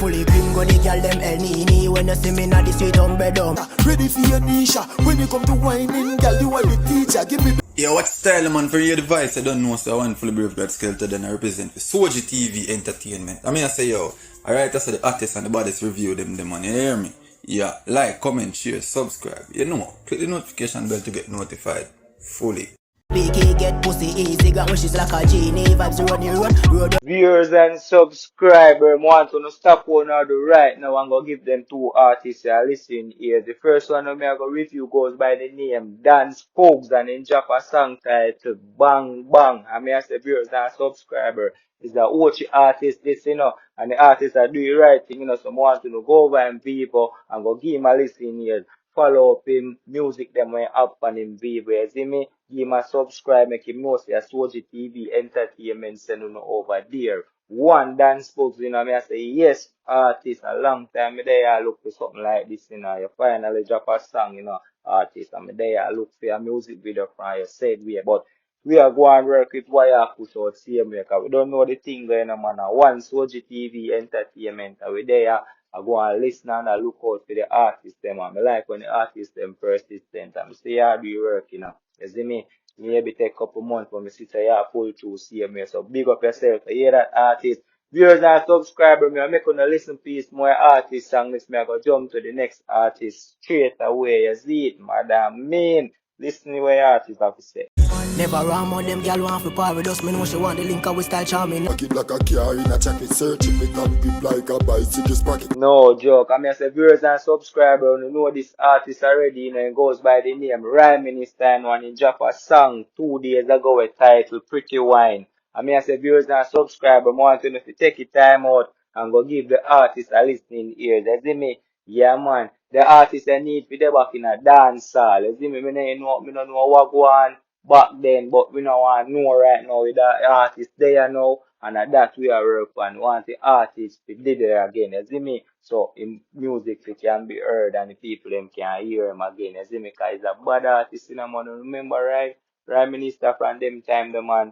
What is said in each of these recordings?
fully green, go the girl them El Nini. When you see me na the street bedroom. Ready for your niche. When you come to whining, girl, you are the teacher. Give me. Yeah, what style man for your device? I don't know, so I want fully brave God skeleton then I represent for Soji TV Entertainment. I mean I say yo, alright, I say the artists and the bodies review them man, you hear me? Yeah, like, comment, share, subscribe. You know, click the notification bell to get notified fully. BK get pussy easy, got wishes like a genie. Vibes run the road. Viewers and subscribers, want to stop one of the right now and go give them two artists a listen here. The first one I'm going to review goes by the name Spuggz and in drop a song titled Bang Bang. I mean I say viewers and subscribers is the OG artist this, you know, and the artist that do the right thing, you know, so I want to go over and people and go give him a listen here. Follow up him, music them when up on him Vivo. You see me? Give him a subscribe, make him know say Soji TV Entertainment send him over there. One Spuggz, you know, I say yes, artist, a long time me there I look for something like this, you know. You finally drop a song, you know, artist, and me there I look for a music video from you said way, but we are going to work with wire push out same way, because we don't know the thing going on, man. One Soji TV Entertainment, and we there I go and listen and I look out for the artists them, and I like when the artists them persistent and I say yeah do your work, you know. You see me? Maybe take a couple months for me sit here pull through CMA. So big up yourself. You hear that artist? Viewers and subscribers, me I make on listen piece more artist song this me I go jump to the next artist straight away. You see it, madam mean. Listen to what artist have to say. Never ram on them gal want for par with us. Me know she want the link with style charming. I keep like a car in a jacket, searching me and grip like a bicycle sprocket. No joke. I mean, I say viewers and subscribers, you know this artist already, you know, it goes by the name Ryme Minista, and one he dropped a song 2 days ago with title Pretty Wine. I mean, I say viewers and subscribers, I want you to take your time out and go give the artist a listening ears. You see me? Yeah, man. The artist I need for the back in a dance hall. You see me? Me no know what go on back then, but we don't want to know right now with the artist there now, and that we are work on. Want the artist to did it again, you see me? So in music it can be heard and the people them can hear him again, you see me? Cause he's a bad artist, you know, man. Remember right? Prime Minister from them time, the man,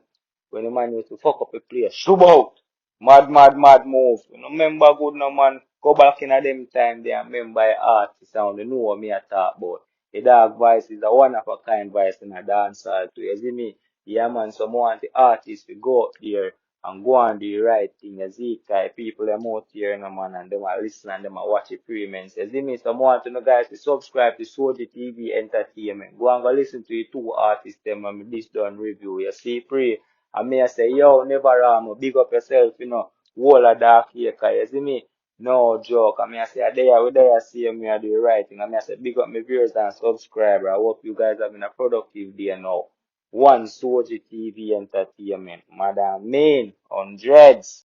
when the man used to fuck up a place, shove out. Mad move. You know, remember good no man, go back in a them time they remember the artist sound, you know what me I talk about. The dog voice is a one of a kind voice in a dancehall too. You see me? Yeah man, so more want the artists to go up there and go and do the right thing. You see, cause people them out here, you know, man, and them are listen and them are watch the premiums. You see me? So more want to know guys to subscribe to Soji TV Entertainment. Go and go listen to the two artists them and this done review. You see free. And me I say, yo, never big up yourself, you know, wall of dark here, cause you see me? No joke. I mean, I say, we there see me I do the right thing. I mean, I say, big up my viewers and subscribers. I hope you guys having a productive day now. One Soji TV Entertainment. Madam Main, hundreds.